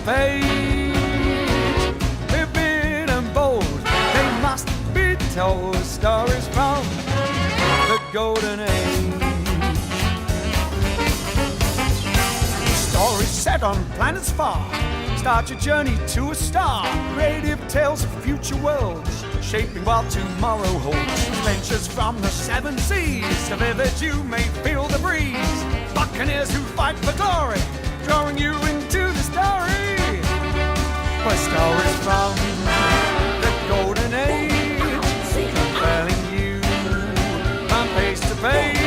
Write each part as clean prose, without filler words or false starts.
page. Vivid and bold, they must be told. Stories from the golden age. Stories set on planets far. Start your journey to a star. Creative tales of future worlds, shaping what tomorrow holds. Adventures from the seven seas. So vivid you may feel the breeze. Buccaneers who fight for glory, drawing you into the story. For stories from the golden age, compelling you from page to page.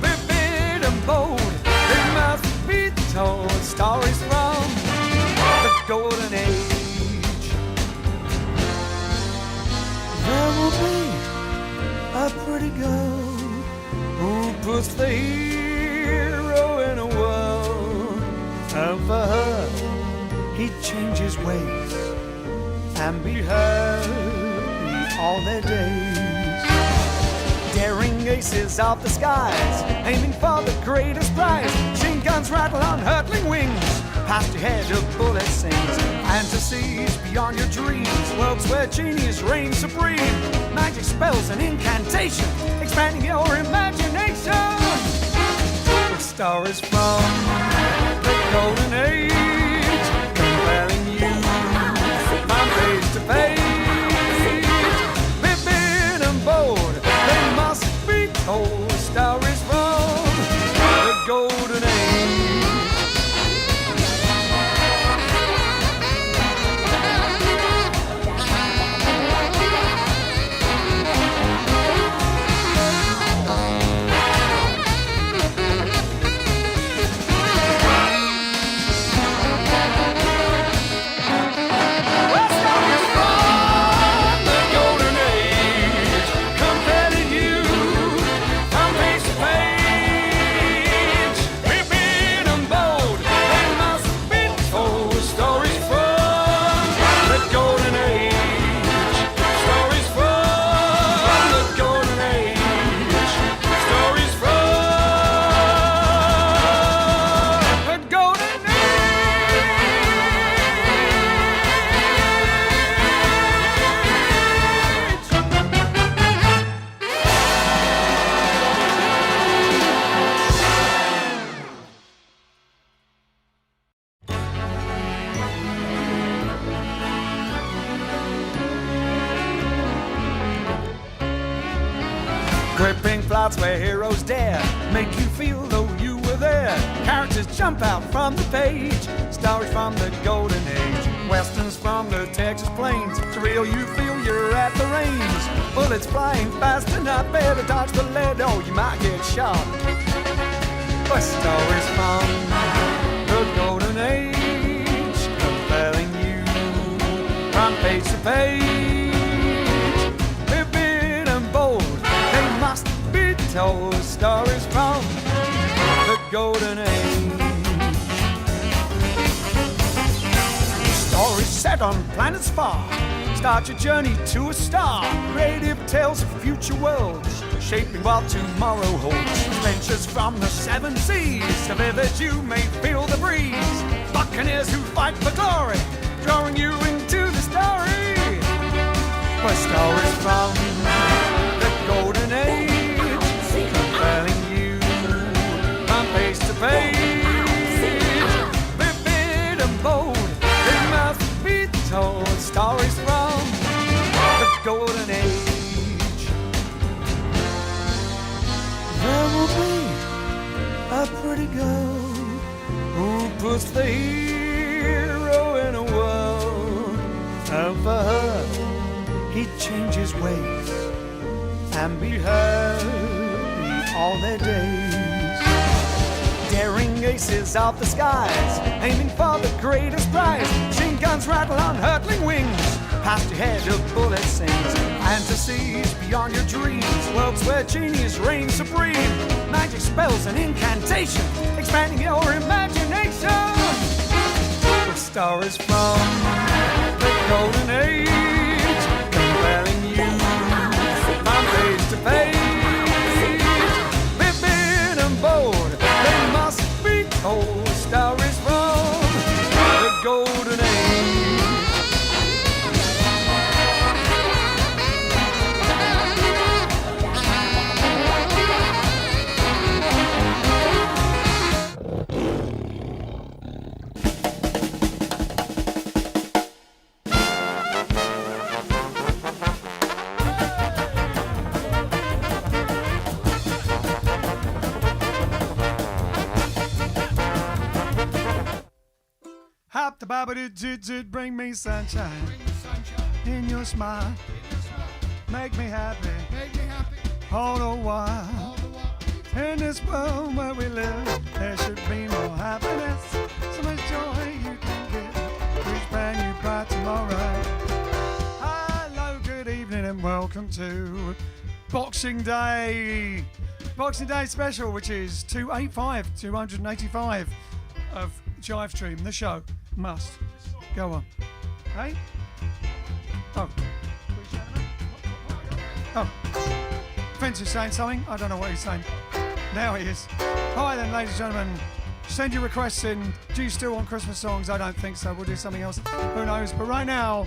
Vivid and bold, they must be told. Stories from the golden age. There will be a pretty girl who puts the hero in a world, and for her he changes ways and be happy all their days. Daring aces of the skies, aiming for the greatest prize. Machine guns rattle on hurtling wings, past your head a bullet sings. Fantasies beyond your dreams, worlds where genius reigns supreme. Magic spells and incantation, expanding your imagination. With stories from the golden age, compelling you from page to page. Vivid and bold, they must be told. Stories from the golden age. Gripping plots where heroes dare make you feel though you were there. Characters jump out from the page. Stories from the golden age. Westerns from the Texas plains. Surreal, you feel you're at the range. Bullets flying fast and not better dodge the lead. Oh, you might get shot. But stories from the golden age, compelling you from page to page. Vivid and bold, must be told. Stories from the golden age. Stories set on planets far. Start your journey to a star. Creative tales of future worlds, shaping what tomorrow holds. Adventures from the seven seas. So vivid you may feel the breeze. Buccaneers who fight for glory, drawing you into the story. For stories from the golden age, compelling you from page to page. Vivid and bold, they must be told. Stories from the golden age. There will be a pretty girl who puts the hero in a world, and for her he changes ways and be happy all their days. Daring aces of the skies, aiming for the greatest prize. Machine guns rattle on hurtling wings, past your head a bullet sings. Fantasies beyond your dreams, worlds where genius reigns supreme. Magic spells and incantation, expanding your imagination. With stories from the golden age, compelling you from page to page. Vivid and bold, they must be told. Stories from bop the bop it bring me sunshine. In your smile. Make me happy. All the while. In this world where we live, there should be more happiness. So much joy you can get. Each brand new bright tomorrow. Hello, good evening, and welcome to Boxing Day. Boxing Day special, which is 285 of JiveStream, the show. Must. Go on. Hey? Oh. Vince is saying something. I don't know what he's saying. Now he is. Hi then, ladies and gentlemen. Send your requests in. Do you still want Christmas songs? I don't think so. We'll do something else. Who knows? But right now,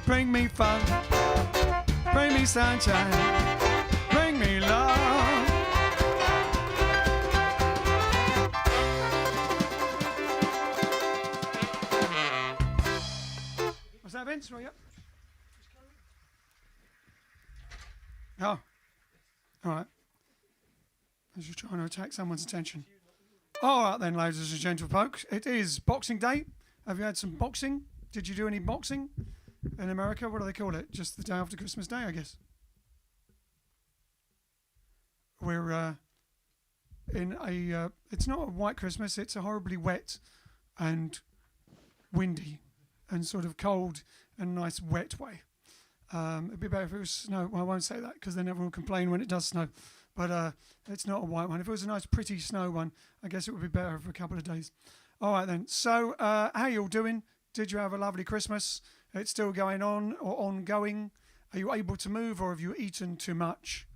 bring me fun. Bring me sunshine. Bring me love. Was that Vince? Right, yep. Oh. All right. I was just trying to attack someone's attention. All right then, ladies and gentlemen, it is Boxing Day. Have you had some boxing? Did you do any boxing in America? What do they call it? Just the day after Christmas Day, I guess. We're in a... it's not a white Christmas. It's a horribly wet and windy and sort of cold and nice wet way. It'd be better if it was snow. Well, I won't say that because then everyone will complain when it does snow. But it's not a white one. If it was a nice, pretty snow one, I guess it would be better for a couple of days. All right, then. So, how you all doing? Did you have a lovely Christmas? It's still going on or ongoing? Are you able to move or have you eaten too much?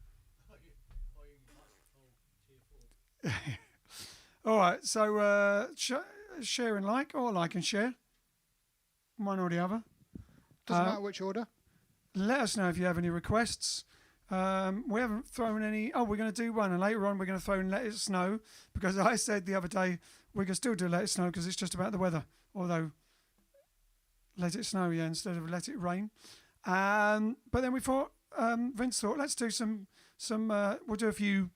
All right, so share and like, or like and share. One or the other. Doesn't matter which order. Let us know if you have any requests. We haven't thrown any... Oh, we're going to do one, and later on we're going to throw in Let It Snow, because I said the other day we can still do Let It Snow because it's just about the weather, although Let It Snow, yeah, instead of Let It Rain. But then we thought, Vince thought, let's do some we'll do a few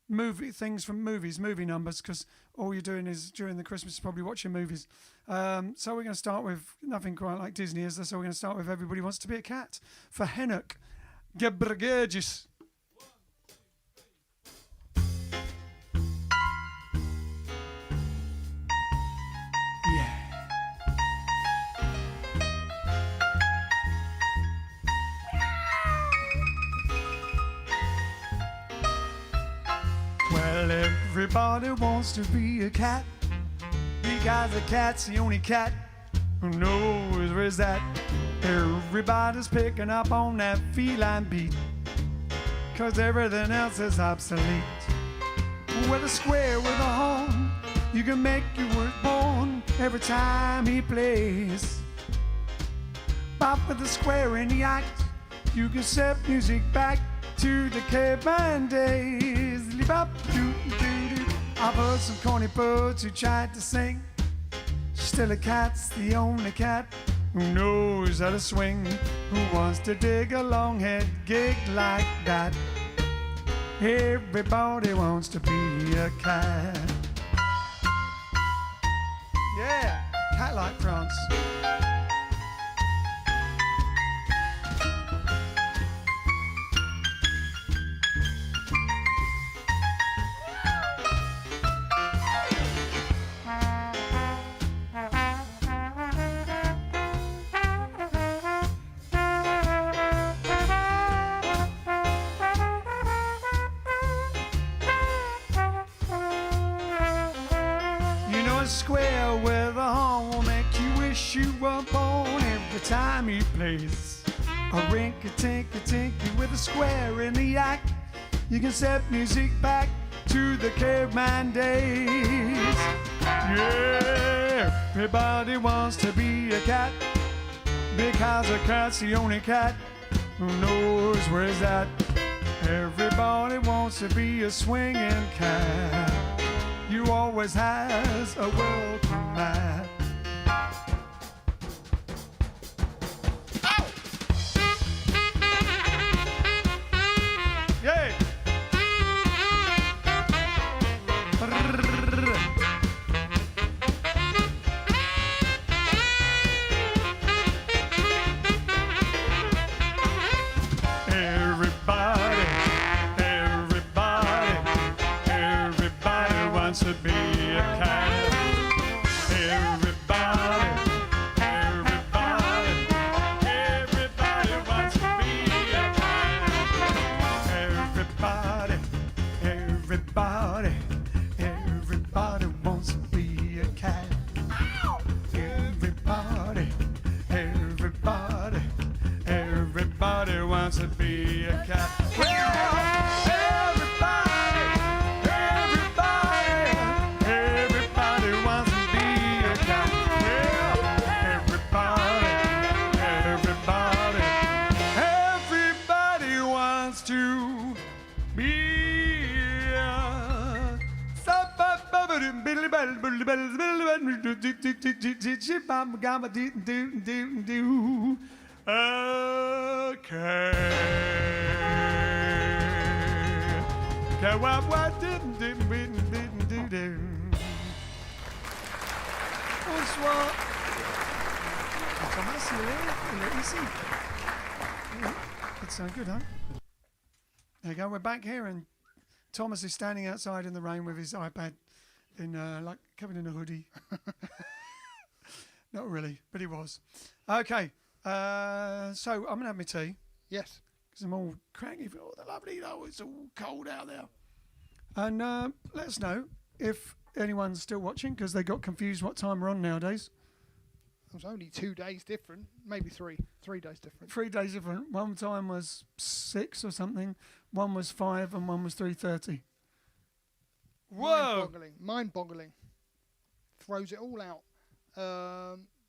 movie things from movies, movie numbers, because all you're doing is during the Christmas is probably watching movies. So we're going to start with nothing quite like Disney, is there? So we're going to start with Everybody Wants to Be a Cat for Hennock Gebregergis. Yeah. Well, everybody wants to be a cat, because a cat's the only cat who knows where's that. Everybody's picking up on that feline beat, cause everything else is obsolete. With a square with a horn, you can make your word born every time he plays. Bop with a square in the act, you can set music back to the caveman days. Bop, doo, doo, doo. I've heard some corny birds who tried to sing. Still a cat's the only cat who knows how to swing, who wants to dig a long head gig like that. Everybody wants to be a cat. Yeah, cat like France. Square with a horn will make you wish you were born every time he plays. A rink-a-tink-a-tinky with a square in the act, you can set music back to the caveman days. Yeah, everybody wants to be a cat, because a cat's the only cat who knows where's that. Everybody wants to be a swinging cat. You always has a welcome mat. Ow! Yeah! be a cat. Everybody, everybody, everybody wants to be a cat. Everybody, everybody, everybody wants to be a cat. Everybody, everybody, everybody wants to be a cat. Everybody, everybody, everybody wants to be a cat. Everybody, everybody, everybody wants to be Bonsoir. Thomas, you here? Easy. That sounds good, huh? There you go. We're back here, and Thomas is standing outside in the rain with his iPad, in like covered in a hoodie. Not really, but he was. Okay. So I'm gonna have my tea. Yes. Because I'm all cranky for all the lovely, it's all cold out there. And let us know if anyone's still watching, because they got confused what time we're on nowadays. It was only 2 days different, maybe 3 days different. 3 days different. One time was 6 or something, one was 5, and one was 3:30. Whoa! Mind-boggling. Throws it all out.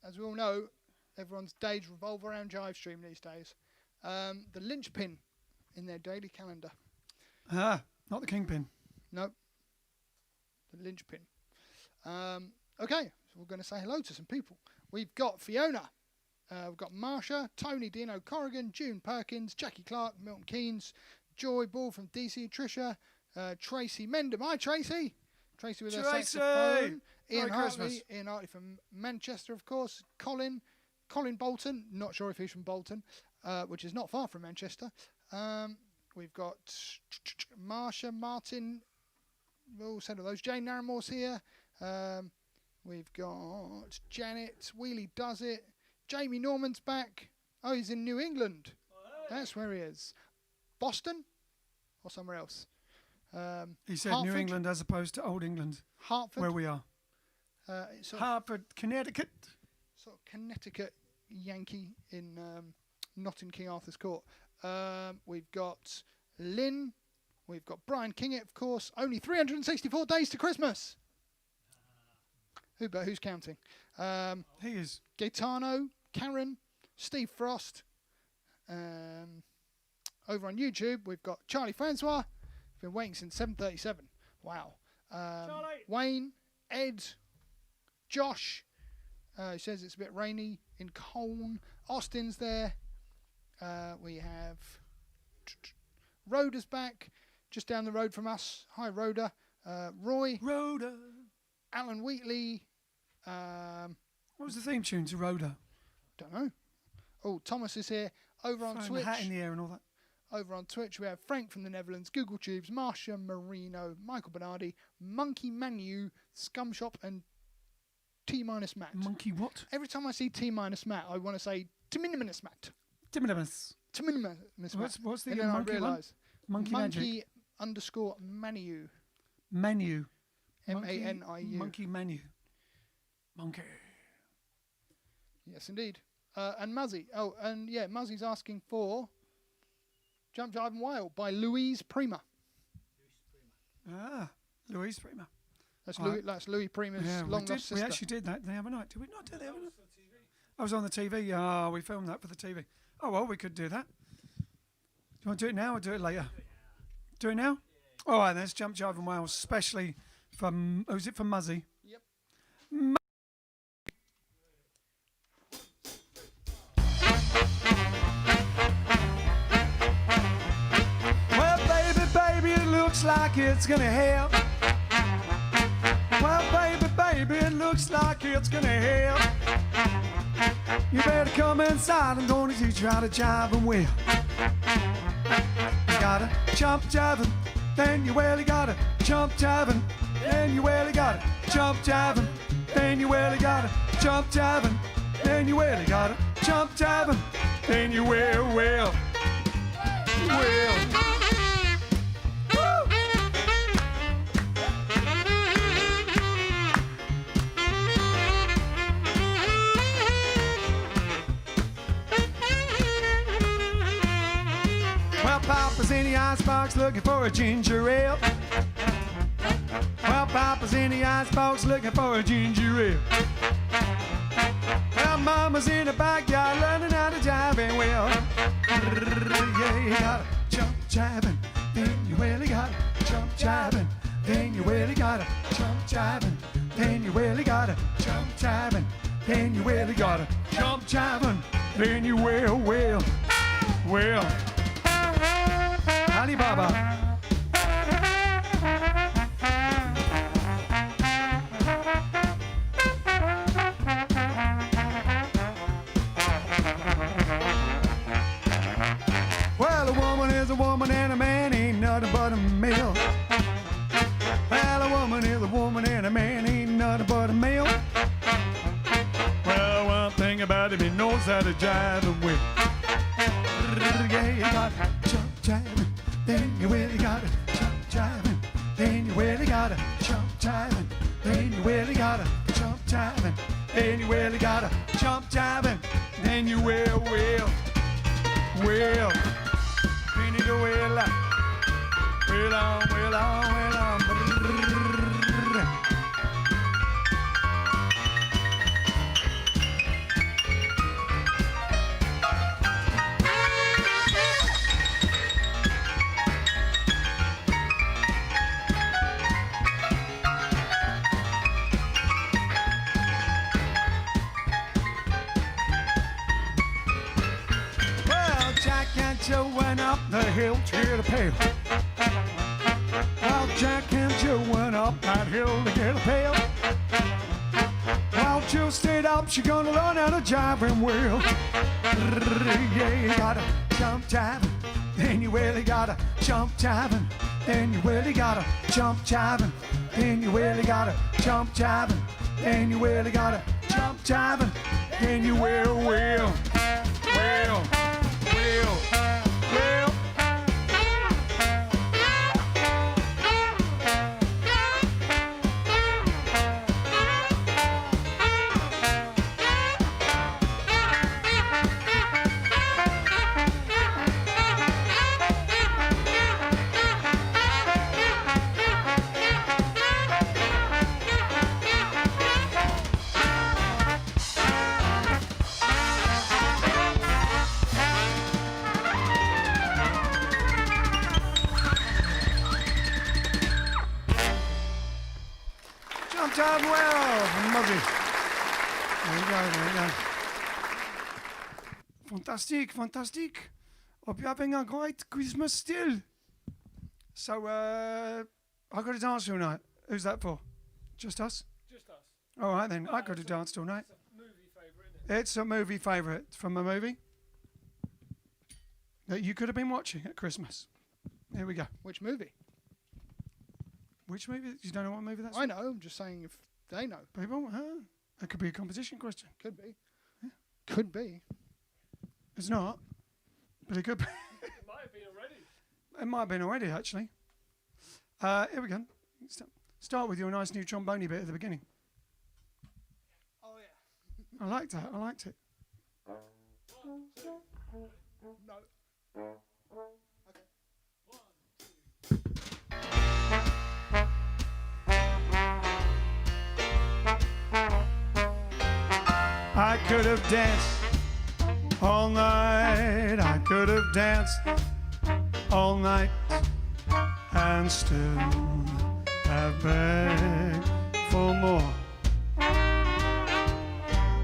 As we all know, everyone's days revolve around JiveStream these days. The linchpin in their daily calendar. Ah, not the kingpin. Nope. The linchpin. Okay, so we're going to say hello to some people. We've got Fiona. We've got Marsha, Tony Dino Corrigan, June Perkins, Jackie Clark, Milton Keynes, Joy Ball from DC, Trisha, Tracy Mendham. Hi, Tracy. Tracy with her saxophone. Ian Hartley from Manchester, of course. Colin Bolton. Not sure if he's from Bolton, which is not far from Manchester. We've got Marsha, Martin. We all said of those. Jane Narramore's here. We've got Janet. Wheelie does it. Jamie Norman's back. Oh, he's in New England. That's where he is. Boston or somewhere else? He said Hartford? New England as opposed to Old England, Hartford. where we are. Hartford, Connecticut. Sort of Connecticut Yankee in not in King Arthur's Court. We've got Lynn. We've got Brian Kingett, of course. Only 364 days to Christmas. Who's counting? He is. Gaetano, Karen, Steve Frost. Over on YouTube, we've got Charlie Francois. Been waiting since 7:37. Wow. Wayne, Ed, Josh. He says it's a bit rainy in Colne. Austin's there. We have Rhoda's back, just down the road from us. Hi, Rhoda. Roy. Rhoda. Alan Wheatley. What was the theme tune to Rhoda? Don't know. Oh, Thomas is here. Over on Twitch. The hat in the air and all that. Over on Twitch, we have Frank from the Netherlands, Google Tubes, Marcia Marino, Michael Bernardi, Monkey Manu, Scumshop, and T-Matt. Monkey what? Every time I see T-Matt, I want to say T-Matt. Timinimus. What's the and then monkey I realise Monkey magic. _ Manu. Menu. M-A-N-I-U. Monkey menu. Monkey. Yes, indeed. And Muzzy. Oh, and yeah, Muzzy's asking for Jump, Jive and Wail by Louise Prima. Ah, Louise Prima. That's Louis Prima's long lost sister. We actually did that the other night. Did we not do that the other night? I was on the TV. Oh, we filmed that for the TV. Oh, well, we could do that. Do you want to do it now or do it later? Do it now? Yeah. All right, let's Jump, Jive and Wail, especially from, who's it, from Muzzy? Yep. Well, baby, it looks like it's gonna help. Well, baby, it looks like it's gonna help. You better come inside and don't you try to jive and wail. You gotta jump jiving, then you gotta jump jiving, then you really gotta jump jiving. Then you really gotta jump jiving. Then you really gotta jump jiving. Then you will. Woo! Well, Papa's in the icebox looking for a ginger ale. Well, Papa's in the icebox looking for a ginger ale. Well, Mama's in the backyard learning how to jive and well. Yeah, you gotta jump jiving, then you really gotta jump jiving, then you really gotta jump jiving, then you really gotta jump jiving, then you really gotta jump jiving, then you will. Alibaba. Well, a woman is a woman and a man ain't nothing but a male. Well, a woman is a woman and a man ain't nothing but a male. Well, one thing about him, he knows how to jive and whip. Yeah, you gotta jump jiving, then you really gotta jump jiving, then you really gotta jump jiving, then you really gotta jump jiving, then you really gotta jump jiving, then you will. Then you go well on. Jack and Joe went up the hill to get a pail. Well, Jack and Joe went up that hill to get a pail. While Joe stayed up, she gonna learn how to jive and well. Yeah, you gotta jump jiving, then you really gotta jump jiving, then you really gotta jump jiving, then you really gotta jump jiving, then you really gotta jump jiving, then you will. Jump well, lovely. There you go. Fantastic. Hope you're having a great Christmas still. So, I got to dance all night. Who's that for? Just us? Just us. All right then, I got to dance all night. It's a movie favourite, isn't it? It's a movie favourite from a movie that you could have been watching at Christmas. Here we go. Which movie? Which movie? You don't know what movie that's I know. I'm just saying if they know. People? That could be a competition question. Could be. Yeah. Could be. It's not, but it could be. It might have been already. It might have been already, actually. Here we go. Start with your nice new trombone bit at the beginning. Oh, yeah. I liked that. I liked it. 1, 2. No. Okay. 1, 2. I could have danced all night. I could have danced all night and still have begged for more.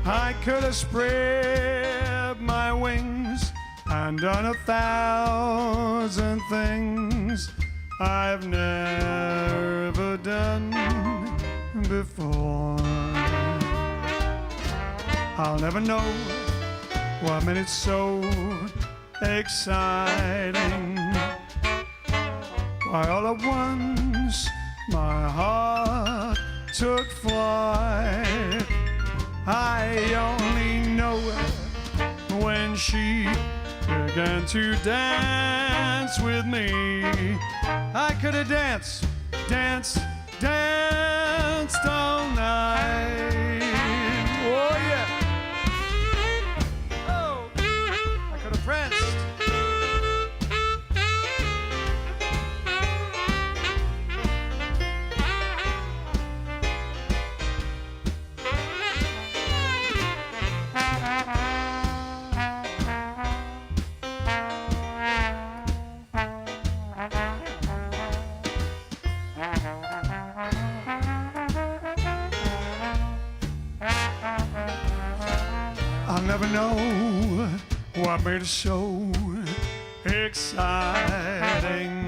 I could have spread my wings and done 1,000 things I've never done before. I'll never know what made it so exciting. Why all at once my heart took flight. I only know it when she began to dance with me. I could have danced, danced, danced all night. Oh yeah. Oh, I could have pranced. I'll never know what made it so exciting.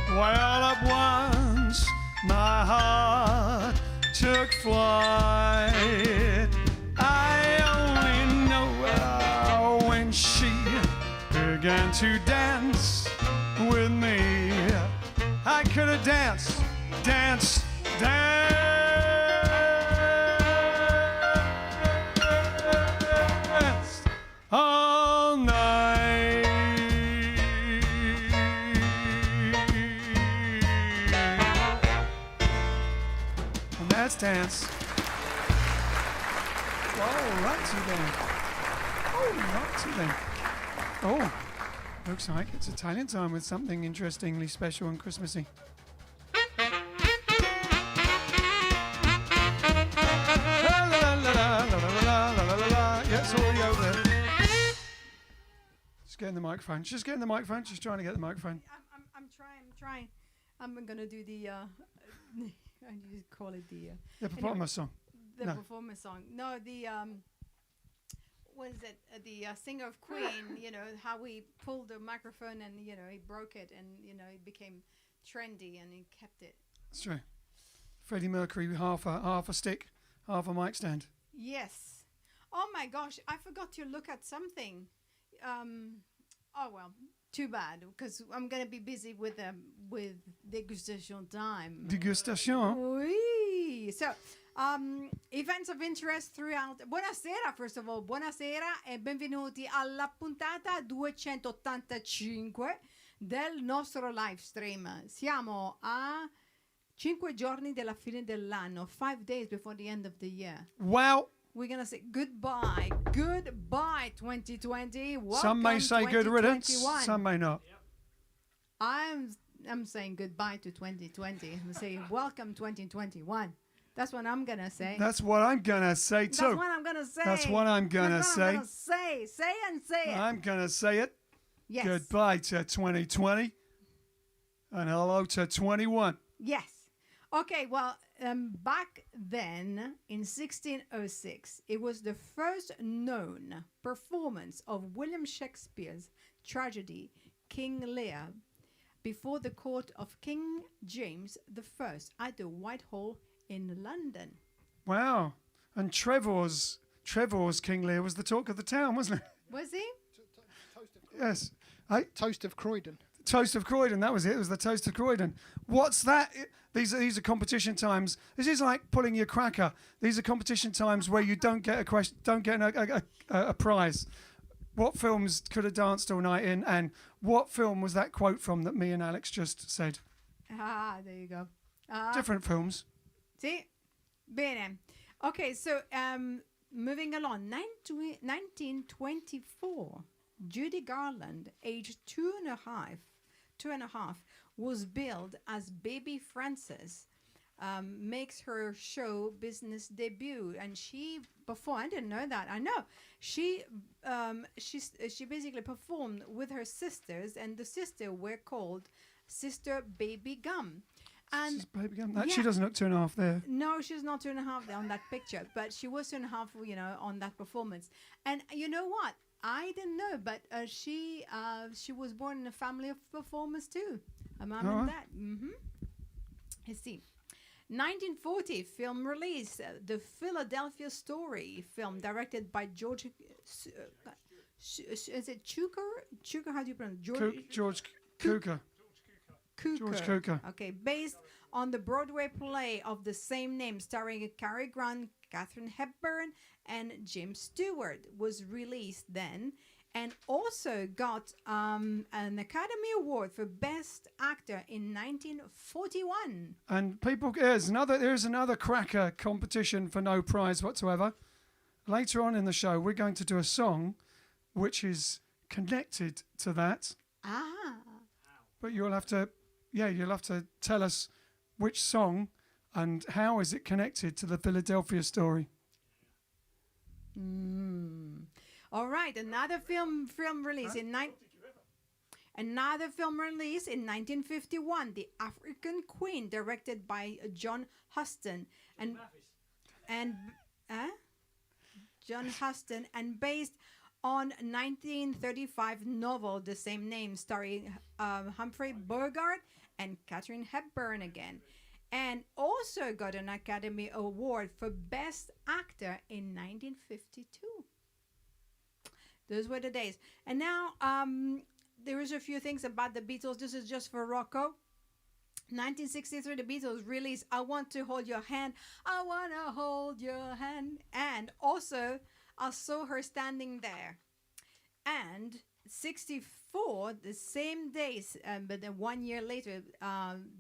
Well, all at once my heart took flight. I only know when she began to dance with me. I could have danced, danced, danced all night. And that's dance. Oh, right to them. Oh, right to them. Oh, looks like it's Italian time with something interestingly special and Christmassy. Yes, all over there. Just getting the microphone. Just getting the microphone. Just trying to get the microphone. I'm trying. I'm gonna do the I just call it the Hippopotamus song. the No. performance song. No, the what is it? The singer of Queen. You know how we pulled the microphone and he broke it and it became trendy and he kept it. That's true. Freddie Mercury, half a stick, half a mic stand. Yes. Oh my gosh, I forgot to look at something. Oh well, too bad because I'm gonna be busy with degustation time. Degustation. Oui. So, events of interest throughout. Buonasera, first of all. Buonasera e benvenuti alla puntata 285 del nostro live stream. Siamo a 5 giorni della fine dell'anno, 5 days before the end of the year. Wow. We're going to say goodbye. Goodbye, 2020. Welcome, Some may say good riddance, 2021. some may not. I'm saying goodbye to 2020. I'm saying welcome 2021. That's what I'm going to say. That's what I'm going to say too. That's what I'm going to say. That's what I'm going to That's what say. I'm gonna say. Say and say it. I'm going to say it. Yes. Goodbye to 2020 and hello to 21. Yes. Okay, well, back then in 1606, it was the first known performance of William Shakespeare's tragedy, King Lear, before the court of King James I at the Whitehall in London. Wow. And Trevor's King Lear was the talk of the town, wasn't it? Was he? Yes. Toast of Croydon. Toast of Croydon, that was it. It was the Toast of Croydon. What's that? These are competition times. This is like pulling your cracker. These are competition times where you don't get a prize. What films could have danced all night in, and what film was that quote from that me and Alex just said? Ah, there you go. Different films. See? Bene. Okay, so moving along. 1924, Judy Garland, aged two and a half, was billed as Baby Frances, makes her show business debut, and she performed. I didn't know that. I know she basically performed with her sisters, and the sisters were called Sister Baby Gum. And Baby Gum. She yeah. doesn't look 2.5 there. No, she's not 2.5 there on that picture, but she was 2.5, on that performance. And you know what? I didn't know, but she was born in a family of performers too. A mom and dad. Let's see. 1940 film release, the Philadelphia Story film directed by George. Is it Cukor? Cukor? How do you pronounce George Cukor. Cooker. George Cooker. Okay, based on the Broadway play of the same name, starring Cary Grant, Katharine Hepburn, and Jim Stewart, was released then, and also got an Academy Award for Best Actor in 1941. And people, there's another cracker competition for no prize whatsoever. Later on in the show, we're going to do a song which is connected to that. Ah. But you'll have to tell us which song and how is it connected to the Philadelphia story. All right, another film release in 1951, The African Queen, directed by John Huston John Huston, and based on 1935 novel the same name, starring Humphrey Bogart and Katharine Hepburn again, and also got an Academy Award for Best Actor in 1952. Those were the days. And now there is a few things about the Beatles. This is just for Rocco. 1963, the Beatles released I Want to Hold Your Hand, I Want to Hold Your Hand. And also, I Saw Her Standing There. And 64, the same days, but then 1 year later,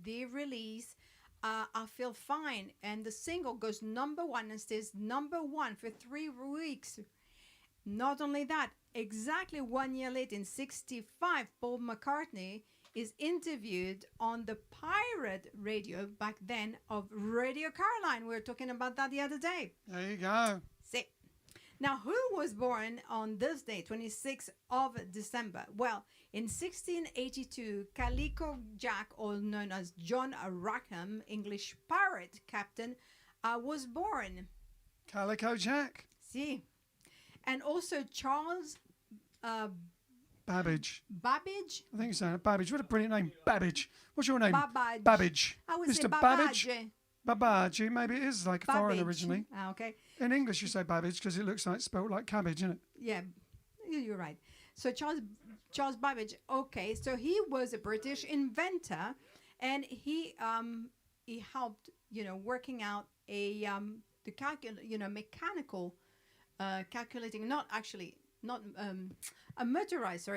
they release I Feel Fine. And the single goes #1 and stays #1 for 3 weeks. Not only that, exactly 1 year later, in 65, Paul McCartney is interviewed on the pirate radio back then of Radio Caroline. We were talking about that the other day. There you go. See. Now, who was born on this day, 26th of December? Well, in 1682, Calico Jack, or known as John Rackham, English pirate captain, was born. Calico Jack. See. And also Charles Babbage. Babbage? I think you're saying Babbage. What a brilliant name. Babbage. What's your name? Babbage. Babbage. I would Mr. say Babbage. Babbage. Babbage. Maybe it is like foreign Babbage. originally. Okay. In English you say Babbage because it looks like spelled like cabbage, isn't it? Yeah, you're right. So Charles Babbage. Okay, so he was a British inventor, and he helped working out a mechanical calculating, not a motorized,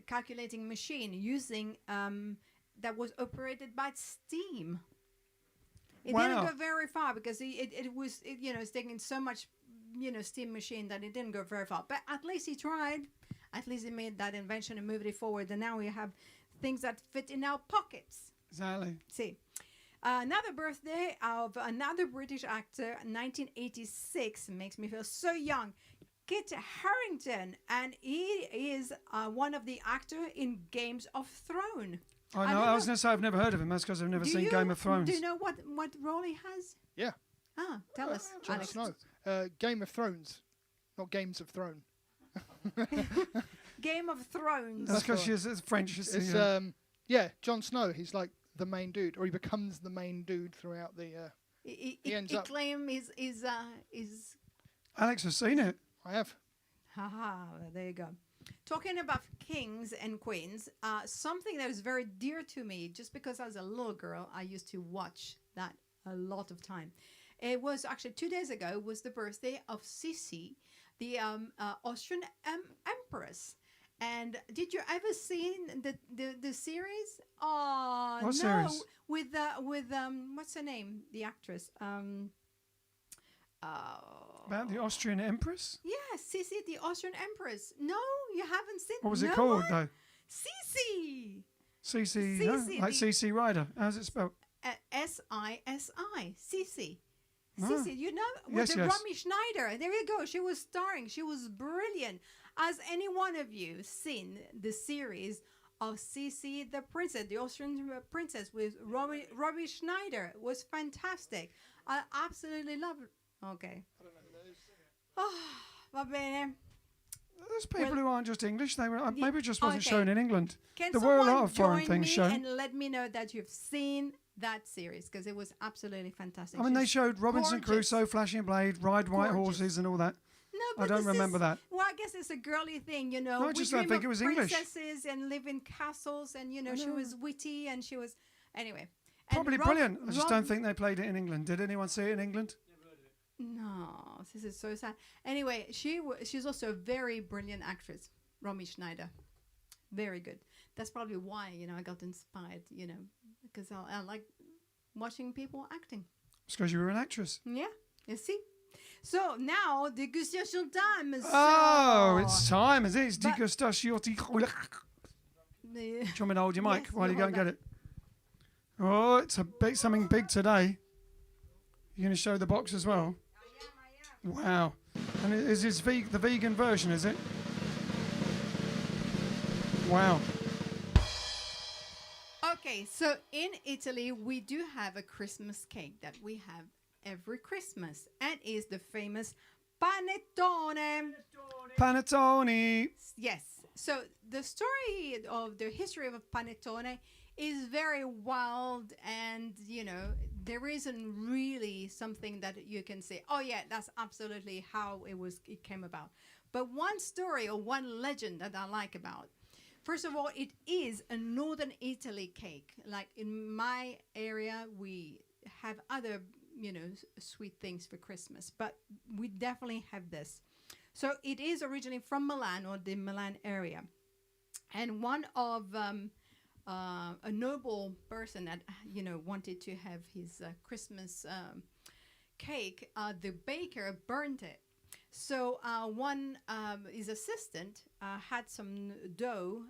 calculating machine using that was operated by steam. It didn't go very far because it's taking so much, steam machine that it didn't go very far. But at least he tried. At least he made that invention and moved it forward. And now we have things that fit in our pockets. Exactly. See. Another birthday of another British actor, 1986, makes me feel so young. Kit Harington, and he is one of the actors in Games of Thrones. I know. I was going to say I've never heard of him. That's because I've never seen Game of Thrones. Do you know what role he has? Yeah. Ah, tell us, Jon Alex. Snow. Game of Thrones, not Games of Thrones. Game of Thrones. That's because she's French. Yeah, Jon Snow. He's like the main dude, or he becomes the main dude throughout the. He ends up. claim is. Alex has seen it. I have. Haha, there you go. Talking about kings and queens, something that is very dear to me, just because I was a little girl, I used to watch that a lot of time. It was actually 2 days ago, was the birthday of Sisi, the Austrian empress. And did you ever seen the series? Oh, what no. series? With what's her name? The actress. About the Austrian Empress? Yeah, Sisi, the Austrian Empress. No, you haven't seen. What was it called, one? though? Sisi. Sisi, Sisi, like Sisi Ryder. How's it spelled? Sisi. Sisi. Ah. Sisi, you know, with Yes, the yes. Romy Schneider. There you go. She was starring. She was brilliant. Has any one of you seen the series of Sisi the Princess, the Austrian princess with Romy Schneider? It was fantastic. I absolutely love it. Okay. Oh, va bene. There's people Well, who aren't just English. They were maybe it just wasn't okay. shown in England. Can There were a lot someone of foreign join things me shown. and let me know that you've seen that series, because it was absolutely fantastic. I mean, they She's showed Robinson gorgeous. Crusoe, Flashing Blade, Ride White Gorgeous. Horses, and all that. No, but don't this remember is, that. Well, I guess it's a girly thing, you know. No, I We just don't dream think of it was English. princesses and live in castles, and you know, she was witty, and she was anyway. And Probably Rob- brilliant. I just Rob- don't think they played it in England. Did anyone see it in England? No, this is so sad. Anyway, she's also a very brilliant actress, Romy Schneider. Very good. That's probably why, you know, I got inspired, you know, because I like watching people acting. It's because you were an actress. Yeah, you see. So now degustation time. Oh, it's time, is it? It's But- degustation. Do you want me to hold your mic Yes, while you you go hold and get it? Oh, it's something big today. You're going to show the box as well? I am. Wow. And is this the vegan version, is it? Wow. Okay, so in Italy, we do have a Christmas cake that we have every Christmas, and is the famous panettone. Panettone. Yes. So the story of the history of panettone is very wild, and you know there isn't really something that you can say, oh yeah, that's absolutely how it came about. But one story or one legend that I like about, first of all, it is a northern Italy cake. Like in my area, we have other, you know, sweet things for Christmas, but we definitely have this. So it is originally from Milan, or the Milan area. And one of a noble person that, you know, wanted to have his Christmas cake, the baker burnt it. So his assistant had some dough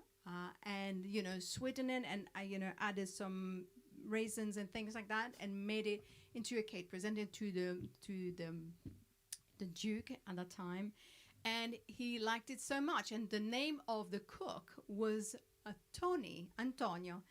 and, you know, sweetened it, and, you know, added some raisins and things like that, and made it into a cake, presented to the Duke at the time. And he liked it so much. And the name of the cook was Antonio.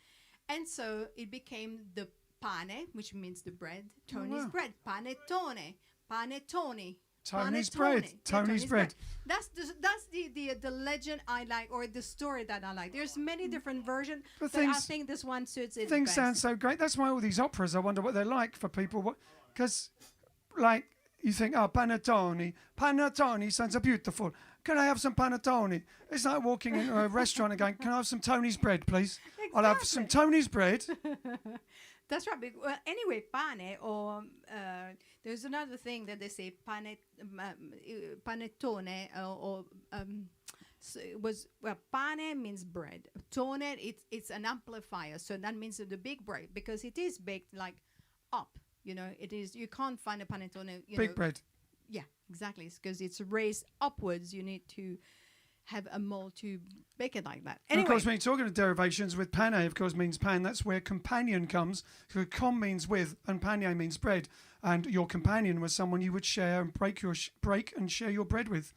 And so it became the pane, which means the bread. Tony's wow. bread. Panettone. Panettone. Tony's Panettone. bread. Yeah, Tony's bread. That's the legend I like, or the story that I like. There's many different versions, But but I things- think this one suits it Things best. sound so great. That's why all these operas, I wonder what they're like for people. Because, like, you think, oh, panettone. Panettone sounds so beautiful. Can I have some panettone? It's like walking into a restaurant and going, can I have some Tony's bread, please? I'll have some Exactly. Tony's bread. That's right. Well, anyway, pane, or there's another thing that they say, panettone, so it was, well, pane means bread. Tone, it's an amplifier, so that means the big bread, because it is baked like up. You know, it is. You can't find a panettone. Big bread. Yeah, exactly. It's because it's raised upwards. You need to have a mold to bake it like that. And Anyway, of course, when you're talking of derivations, with pane, of course, means pan. That's where companion comes. So com means with, and pane means bread. And your companion was someone you would share and break and share your bread with.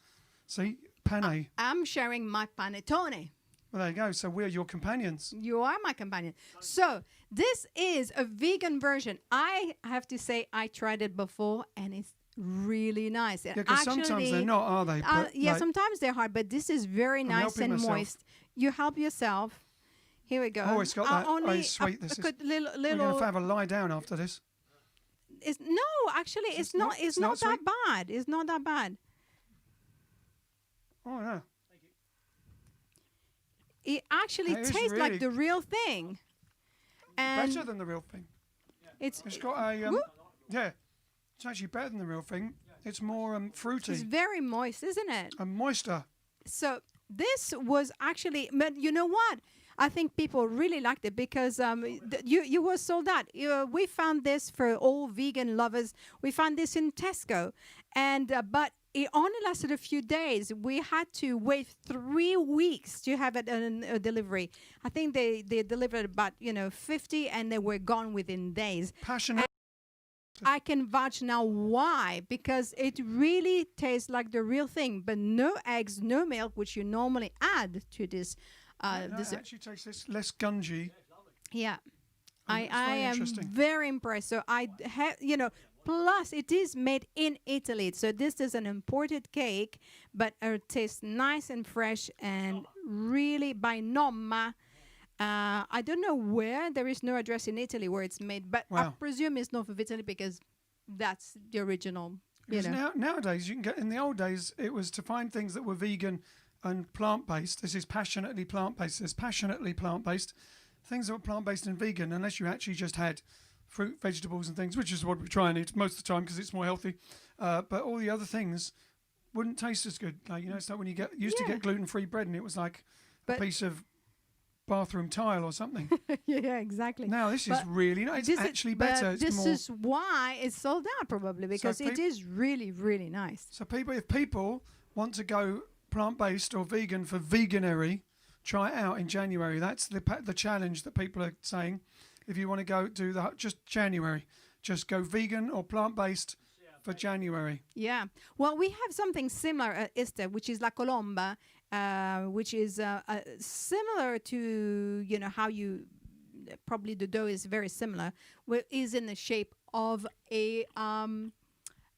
See, pane. I'm sharing my panettone. Well, there you go. So we're your companions. You are my companion. So this is a vegan version. I have to say I tried it before, and it's really nice. Yeah, because sometimes they're not, are they? But, Yeah, like, sometimes they're hard, but this is very nice helping and myself. moist. You help yourself. Here we go. Oh, it's got that. Oh, it's sweet. This is. Little, We're going to have a lie down after this. no, actually, it's not. It's not that sweet? bad. It's not that bad. Oh, yeah. It actually That is tastes really like the real thing. And Better than the real thing. it's It's got a. Woo. Yeah. It's actually better than the real thing. It's more it's fruity very moist, isn't it? and moister. So this was actually, but you know what? I think people really liked it because you were sold out. We found this for all vegan lovers. We found this in Tesco, and but it only lasted a few days. We had to wait 3 weeks to have it in a delivery. I think they delivered about 50, and they were gone within days. Passionate. I can vouch now why, because it really tastes like the real thing, but no eggs, no milk, which you normally add to this. No, This it actually tastes less gungy. yeah, And it's I very am interesting. very impressed. So I have, plus it is made in Italy. So this is an imported cake, but it tastes nice and fresh and really by Nomma. I don't know where. There is no address in Italy where it's made, but I Wow. presume it's north of Italy because that's the original. You know. Nowadays, you can get. In the old days, it was to find things that were vegan and plant-based. This is passionately plant-based. It's passionately plant-based. Things that were plant-based and vegan, unless you actually just had fruit, vegetables, and things, which is what we try and eat most of the time because it's more healthy. But all the other things wouldn't taste as good. Like, you know, it's like when you used to get gluten-free bread, and it was like a piece of bathroom tile or something. Yeah, exactly. Now this is really nice. It's actually better. It's this more. is why it's sold out probably because it is really, really nice. So if people want to go plant-based or vegan for Veganuary, try it out in January. That's the challenge that people are saying. If you want to go do just January, just go vegan or plant-based for January. Yeah. Well, we have something similar at Easter, which is La Colomba, which is similar to, you know, how you probably the dough is very similar. Is in the shape of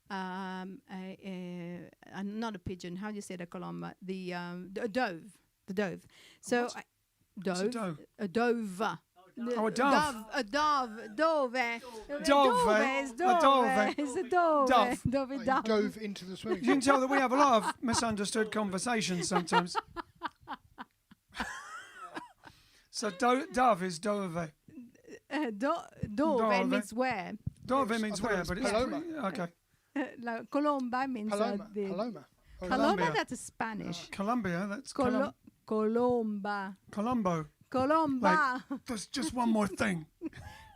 not a pigeon. How do you say the Colomba? The dove. The dove. So dove. A dove. Oh, a dove. A dove. Dove. Dove. It's a dove. Dove. Dove. Dove. Dove into the swimming You pool. can tell that we have a lot of misunderstood conversations sometimes. So dove is dove. Dove means where? Dove I means thought it where, was but it's paloma. okay. La Colomba means Paloma. the Paloma. Or Colomba. Colombia. That is Spanish. Colombia, that's Colomba. Colombo. Colomba. There's just one more thing.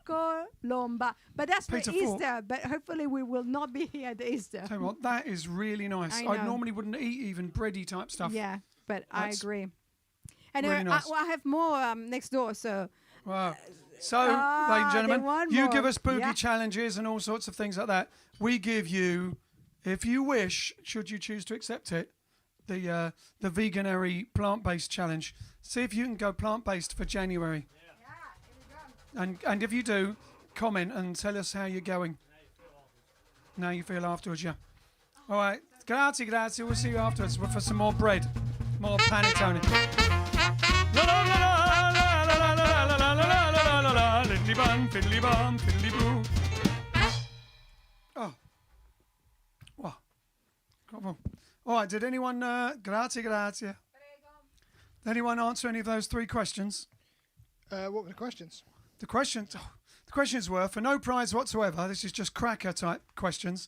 Colomba. But that's for Peter Easter. But hopefully we will not be here at Easter. Tell you what, that is really nice. I I know. normally wouldn't eat even bready type stuff. Yeah, but That's I agree. Anyway, really nice. I have more next door. So Wow. So, ladies and they gentlemen, want you more. give us boogie Yeah. challenges and all sorts of things like that. We give you, if you wish, should you choose to accept it, the Veganuary plant-based challenge. See if you can go plant-based for January. And if you do, comment and tell us how you're going. Now you feel afterwards, yeah. All right. Grazie. We'll see you afterwards for some more bread. More panettone. Fiddly bum, fiddly boo. Oh. Wow. All right, did anyone, grazie. Did anyone answer any of those three questions? What were the questions? The questions were, for no prize whatsoever, this is just cracker type questions.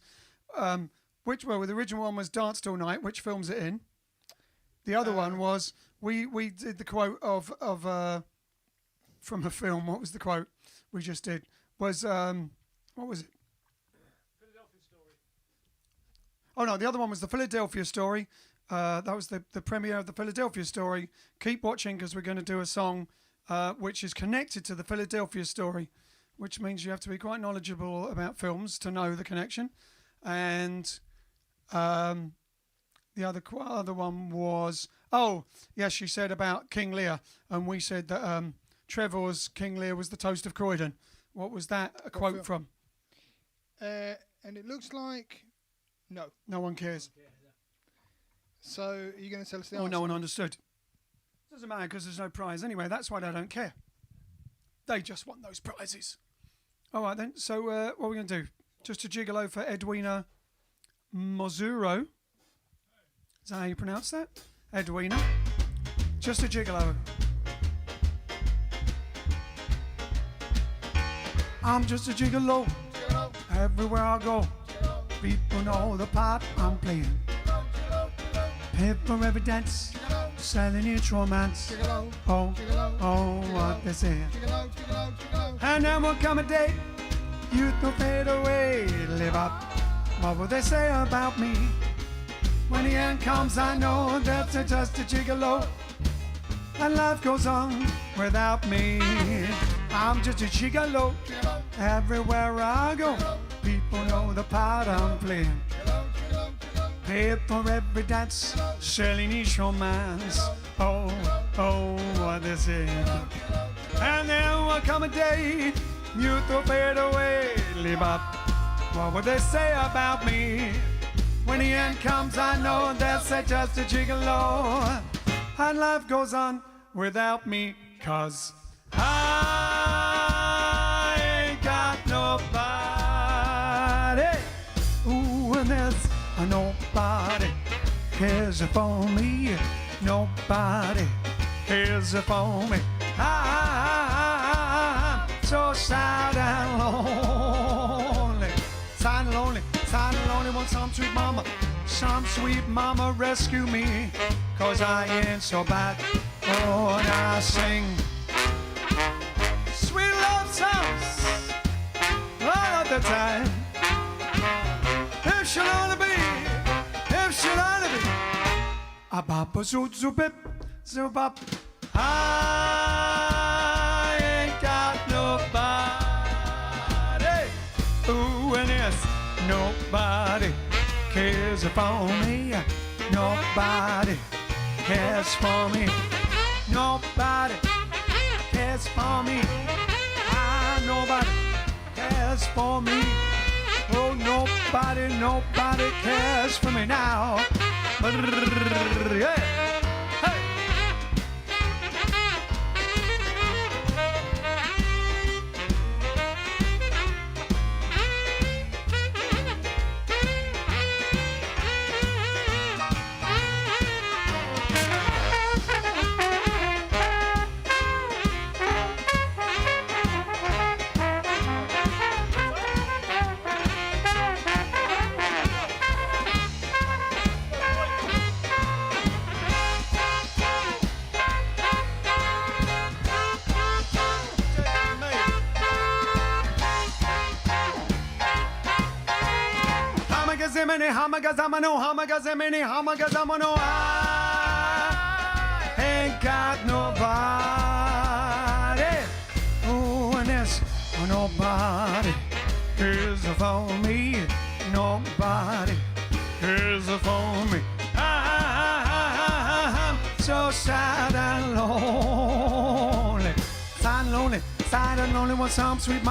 The original one was Danced All Night, which film's it in? The other one was, we did the quote of from a film. What was the quote we just did? Was, what was it? Philadelphia Story. Oh no, the other one was the Philadelphia Story. That was the premiere of the Philadelphia Story. Keep watching because we're going to do a song which is connected to the Philadelphia Story, which means you have to be quite knowledgeable about films to know the connection. And the other one was, she said about King Lear, and we said that Trevor's King Lear was the toast of Croydon. What was that a quote film? from? And it looks like no. No one cares. So are you going to tell us the Oh, answer? no one understood. Doesn't matter because there's no prize anyway. That's why they don't care. They just want those prizes. All right then. So what are we going to do? Just a gigolo for Edwina Mozuro. Is that how you pronounce that? Edwina. Just a gigolo. I'm just a gigolo. Everywhere I go, people know the part I'm playing. Pay for every dance, selling each romance. Oh, what they say. And then will come a day, youth will fade away. Live up, what will they say about me? When the end comes, I know that's just a gigolo. And life goes on without me. I'm just a gigolo. Everywhere I go, people know the part I'm playing. Pay for every dance, selling each romance. Oh, what they say. And then will come a day, youth will fade away. Live up, what would they say about me? When the end comes, I know that's just a gigolo. And life goes on without me, 'cause I ain't got nobody. Ooh, and there's Nobody cares for me. Nobody cares for me. I'm so sad and lonely. Sad and lonely, sad and lonely. Want some sweet mama rescue me. 'Cause I ain't so bad. Oh, and I sing sweet love songs all of the time. If she'll only be a bop a zoot zoop zoop. I ain't got nobody. Ooh, and yes, nobody cares for me. Nobody cares for me. Nobody cares for me. Nobody cares for me. Oh, nobody cares for me now. Yeah. Hey. Hamagazamano, I ain't got nobody. Oh, and yes, nobody cares for me. Nobody cares for me. I'm so sad and lonely. Sad and lonely, sad and lonely. Want some sweet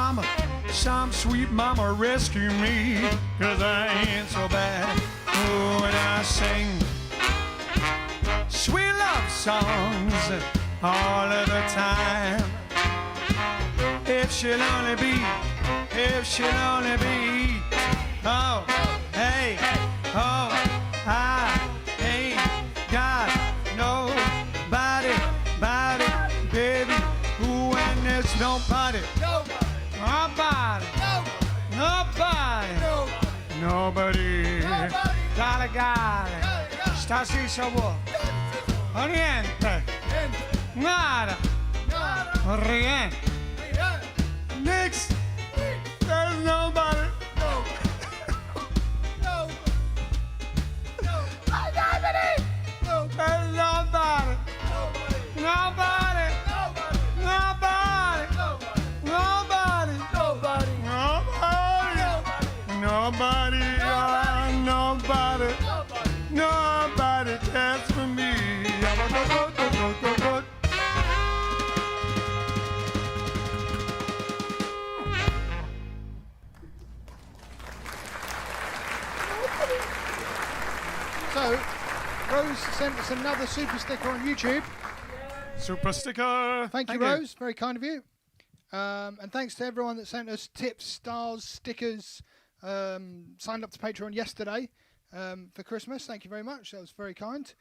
mama rescue me. 'Cause I ain't so bad. Oh, and I sing sweet love songs all of the time. If she'll only be, oh, hey, oh, I ain't got nobody, baby. Ooh, and there's nobody. Nobody. Delegare. Stasi sabor. Oriente. Nada. Oriente. Next. There's nobody. There's nobody. Nobody. Nobody cares for me. So, Rose sent us another super sticker on YouTube. Super sticker. Thank you, Rose. Very kind of you. And thanks to everyone that sent us tips, stars, stickers, signed up to Patreon yesterday for Christmas. Thank you very much. That was very kind.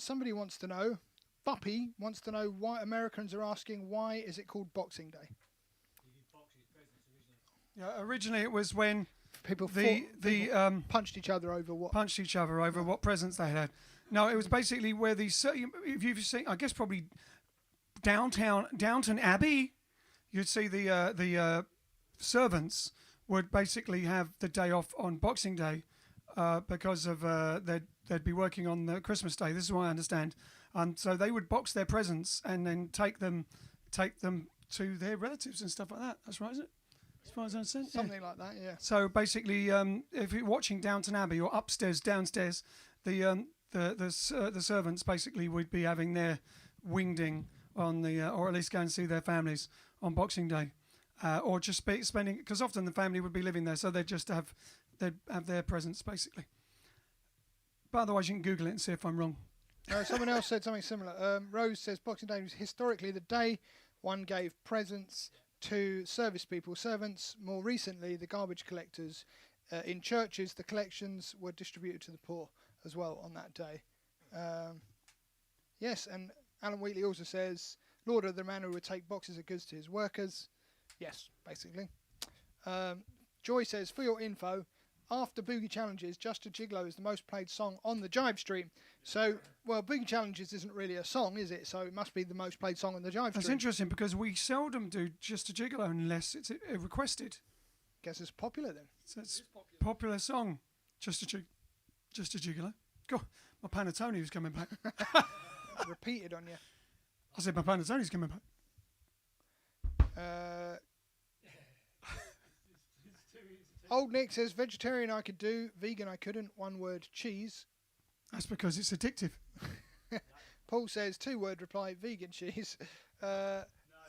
Somebody wants to know, Buppy wants to know why Americans are asking why is it called Boxing Day? Yeah, originally it was when People punched each other over what? What presents they had. No, it was basically where if you've seen, I guess probably Downton Abbey, you'd see the servants would basically have the day off on Boxing Day because of they'd be working on the Christmas Day. This is what I understand. So they would box their presents and then take them to their relatives and stuff like that. That's right, isn't it? As far as I understand. Something like that, yeah. So basically, if you're watching Downton Abbey or upstairs, downstairs, the servants basically would be having their wingding on the, or at least go and see their families on Boxing Day, or just spending, because often the family would be living there, so they'd have their presents basically. But otherwise, you can Google it and see if I'm wrong. Someone else said something similar. Rose says Boxing Day was historically the day one gave presents to service people, servants. More recently, the garbage collectors in churches, the collections were distributed to the poor as well on that day. Yes, and Alan Wheatley also says, Lord of the man who would take boxes of goods to his workers. Yes, basically. Joy says, for your info, after Boogie Challenges, Just a Gigolo is the most played song on the JiveStream. So, well, Boogie Challenges isn't really a song, is it? So it must be the most played song on the JiveStream. That's interesting because we seldom do Just a Gigolo unless it's requested. Guess it's popular then. So it's popular song. Just a Gigolo. God, my panettone was coming back. Repeated on you. I said my panettone's coming back. Old Nick says, vegetarian I could do, vegan I couldn't, one word, cheese. That's because it's addictive. Paul says, 2-word reply, vegan cheese.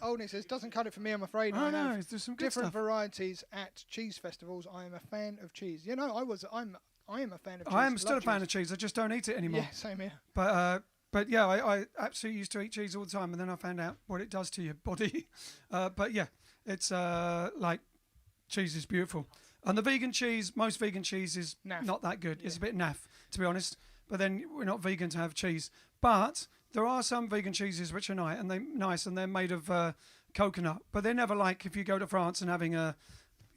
Old Nick says, doesn't cut it for me, I'm afraid. Oh, I no, have there's some good different stuff. varieties at cheese festivals. I am a fan of cheese. You know, I am a fan of cheese. I am still a Love fan cheese. of cheese. I just don't eat it anymore. Yeah, same here. But yeah, I absolutely used to eat cheese all the time, and then I found out what it does to your body. But yeah, it's like cheese is beautiful. And the vegan cheese, most vegan cheese is Naff. not that good. Yeah. It's a bit naff, to be honest. But then we're not vegan to have cheese. But there are some vegan cheeses which are nice, and they're made of coconut. But they're never like if you go to France and having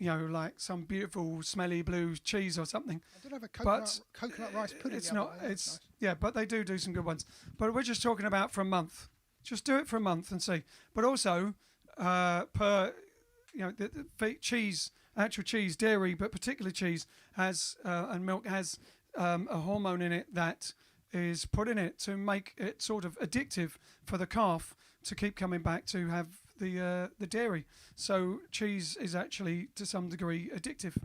like some beautiful smelly blue cheese or something. I did have a But coconut rice pudding. It's the other not. day. It's That's nice. yeah, but they do some good ones. But we're just talking about for a month. Just do it for a month and see. But also, the cheese, actual cheese, dairy, but particular cheese has and milk has a hormone in it that is put in it to make it sort of addictive for the calf to keep coming back to have the dairy. So cheese is actually to some degree addictive.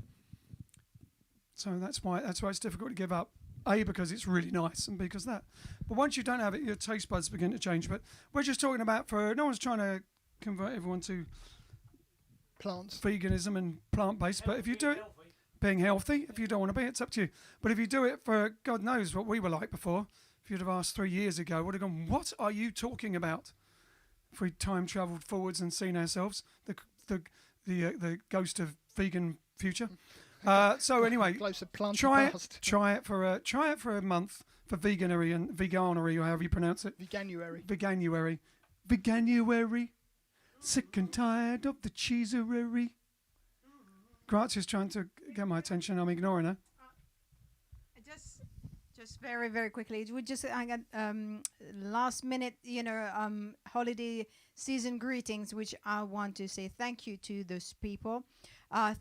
So that's why it's difficult to give up. A, because it's really nice, and B, because that. But once you don't have it, your taste buds begin to change. But we're just talking about no one's trying to convert everyone to Plants. veganism and plant-based. But if you do it, being healthy, if you don't want to be, it's up to you. But if you do it for God knows what we were like before, if you'd have asked 3 years ago, would have gone, what are you talking about? If we time travelled forwards and seen ourselves, the ghost of vegan future. So anyway, Close to plant try past. it for a month for veganery and veganery, or however you pronounce it. Veganuary. Veganuary. Sick and tired of the cheesery. Grazia's trying to get my attention. I'm ignoring her. Just very, very quickly. I got last minute, holiday season greetings, which I want to say thank you to those people.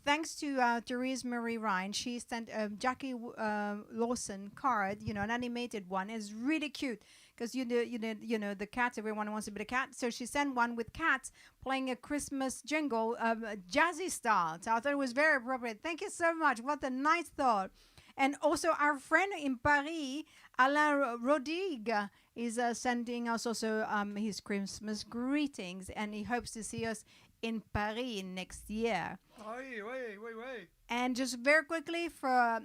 Thanks to Therese Marie Ryan. She sent a Jackie Lawson card, an animated one. It's really cute because the cats. Everyone wants to be a cat, so she sent one with cats playing a Christmas jingle, jazzy style. So I thought it was very appropriate. Thank you so much. What a nice thought. And also our friend in Paris, Alain Rodrigue, is sending us also his Christmas greetings, and he hopes to see us in Paris next year. Wait. And just very quickly for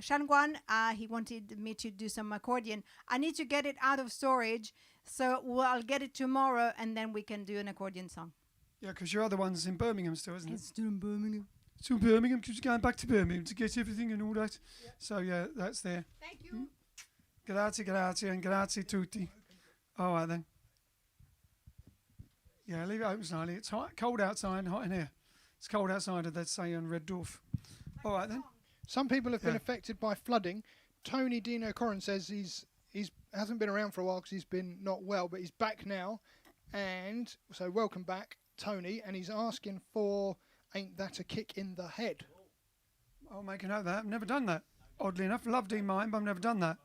Shangguan, he wanted me to do some accordion. I need to get it out of storage, so I'll get it tomorrow, and then we can do an accordion song. Yeah, because your other one's in Birmingham still, isn't it? It's still in Birmingham. Still Birmingham, because you're going back to Birmingham to get everything and all that. Yeah. So yeah, that's there. Thank you. Grazie, and grazie tutti. All right then. Yeah, leave it open slightly. It's hot, cold outside and hot in here. It's cold outside, as they'd say on Red Dwarf. All right then. Some people have been affected by flooding. Tony Dino Corrin says he's hasn't been around for a while because he's been not well, but he's back now. And so welcome back, Tony. And he's asking for Ain't That a Kick in the Head? I'll make a note of that. I've never done that. Oddly enough, loved in mine, but I've never done that.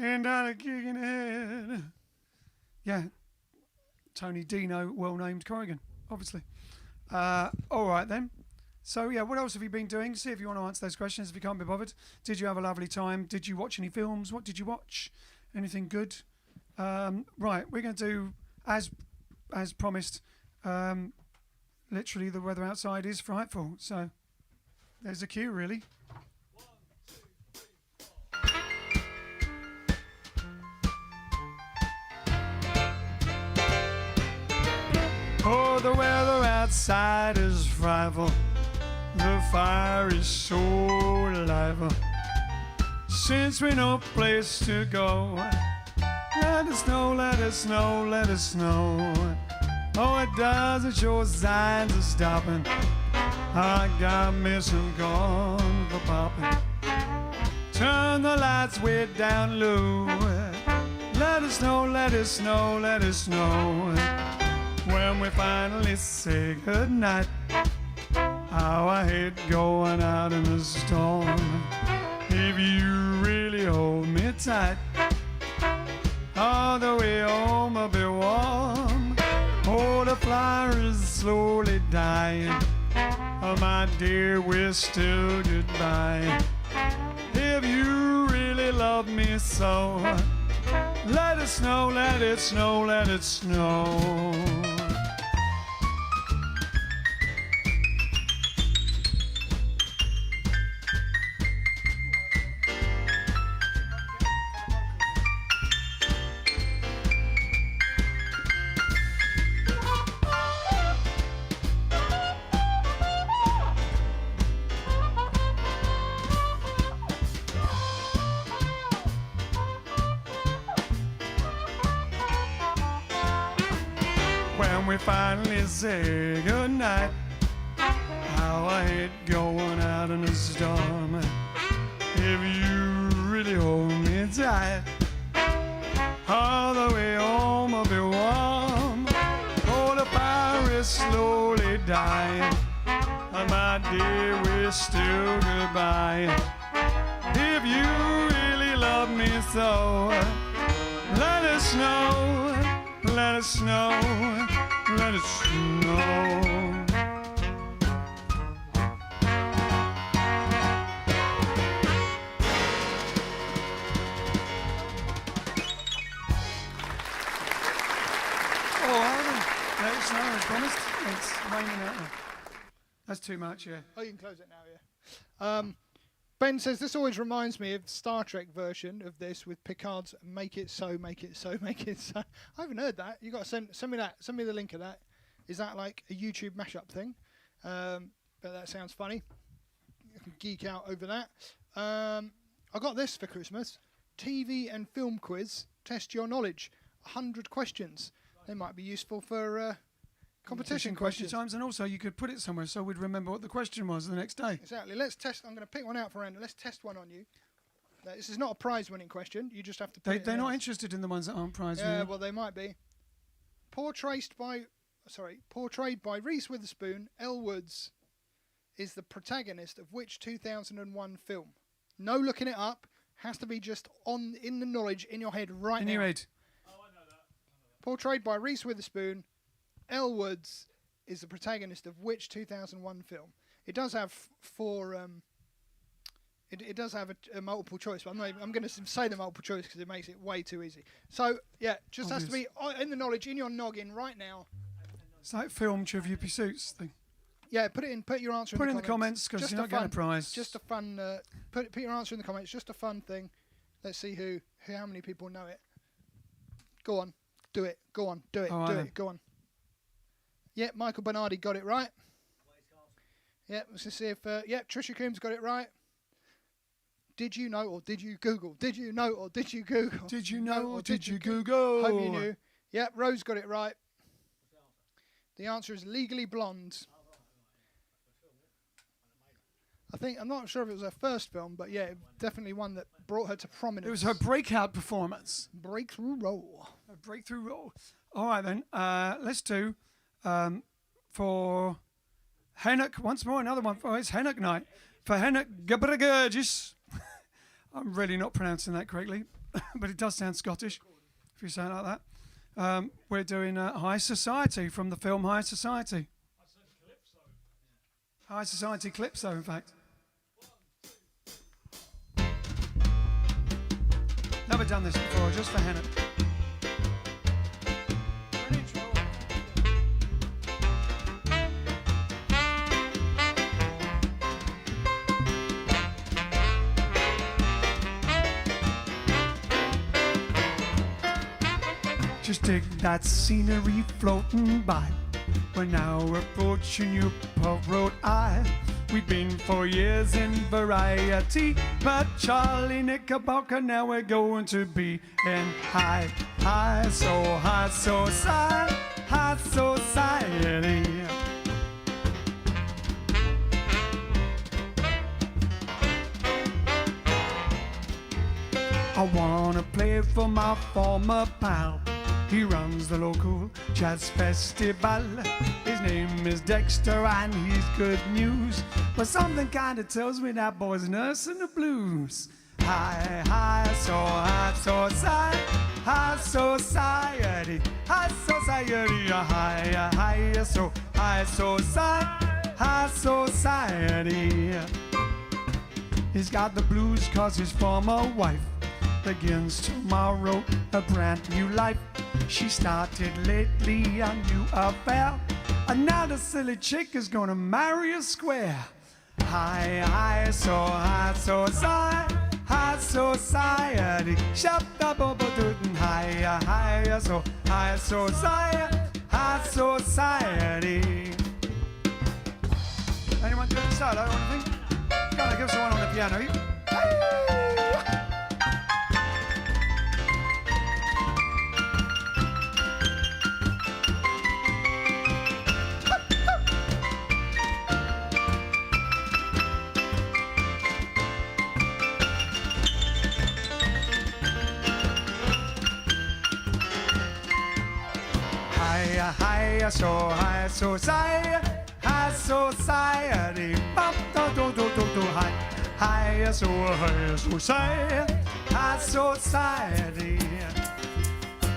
Ain't that a kick in the head? Yeah. Tony Dino, well-named Corrigan, obviously. All right then. So yeah, what else have you been doing? See if you want to answer those questions if you can't be bothered. Did you have a lovely time? Did you watch any films? What did you watch? Anything good? Right, we're going to do, as promised, literally the weather outside is frightful. So there's a cue, really. 1, 2, 3, 4. Oh, the weather outside is frightful. The fire is so alive. Since we no place to go, let us know, let us know, let us know. Oh, it doesn't show signs of stopping. I got me some corn for popping. Turn the lights way down low. Let us know, let us know, let us know. When we finally say goodnight. How I hate going out in the storm. If you really hold me tight, all the way home I'll be warm. Oh, the fire is slowly dying. Oh, my dear, we're still goodbye. If you really love me so, let it snow, let it snow, let it snow. When we finally say goodnight, how I hate going out in the storm. If you really hold me tight, all the way home I'll be warm. Oh, the fire is slowly dying. My dear, we're still goodbye. If you really love me so, let us know, let us know, let us know. Let us know, I promised. It's raining out there. That's too much, yeah. Oh, you can close it now, yeah. Ben says, this always reminds me of the Star Trek version of this with Picard's make it so, make it so, make it so. I haven't heard that. You got to send me that. Send me the link of that. Is that like a YouTube mashup thing? But that sounds funny. I can geek out over that. I got this for Christmas. TV and film quiz. Test your knowledge. 100 questions. They might be useful for competition questions. Times, and also you could put it somewhere so we'd remember what the question was the next day. Exactly. Let's test. I'm going to pick one out for random. Let's test one on you. This is not a prize-winning question. You just have to. They're not interested in the ones that aren't prize-winning. Yeah, well, they might be. Portrayed by Reese Witherspoon, Elle Woods is the protagonist of which 2001 film? No looking it up. Has to be just in the knowledge in your head right now. In your head. Oh, I know that. Portrayed by Reese Witherspoon, Elle Woods is the protagonist of which 2001 film? It does have four. It does have a multiple choice, but I'm going to say the multiple choice because it makes it way too easy. So yeah, just has to be in the knowledge in your noggin right now. It's like film Trivia Pursuits thing. Yeah, put it in. Put your answer. Put in the comments because you're not getting a prize. Just a fun. Put your answer in the comments. Just a fun thing. Let's see how many people know it. Go on, do it. Go on, do it. Do it. Go on. Yeah, Michael Bernardi got it right. Yeah, let's see if Trisha Coombs got it right. Did you know or did you Google? Did you know or did you Google? Did you know or did you Google? Hope you knew. Yeah, Rose got it right. The answer is Legally Blonde. I'm not sure if it was her first film, but yeah, definitely one that brought her to prominence. It was her breakout performance. Breakthrough role. A breakthrough role. All right then, let's do for Hennock once more. Another one for it's Hennock night for Hennock Gabragurgis. I'm really not pronouncing that correctly, but it does sound Scottish if you say it like that. We're doing High Society from the film High Society. High Society Calypso, in fact. Never done this before, just for Hennock. Just take that scenery floating by. We're now approaching Newport Road. I We've been for years in variety, but Charlie Knickerbocker, now we're going to be in high society. I wanna play for my former pal. He runs the local jazz festival. His name is Dexter and he's good news, but something kinda tells me that boy's nursing the blues. High society, high society, high society. He's got the blues 'cause his former wife begins tomorrow a brand new life. She started lately a new affair, and now the silly chick is gonna marry a square. High society, high society. Shut the bubble tootin' high society, high society. Anyone doing a solo or anything? Gotta give someone on the piano. High society, high society, high society, high society.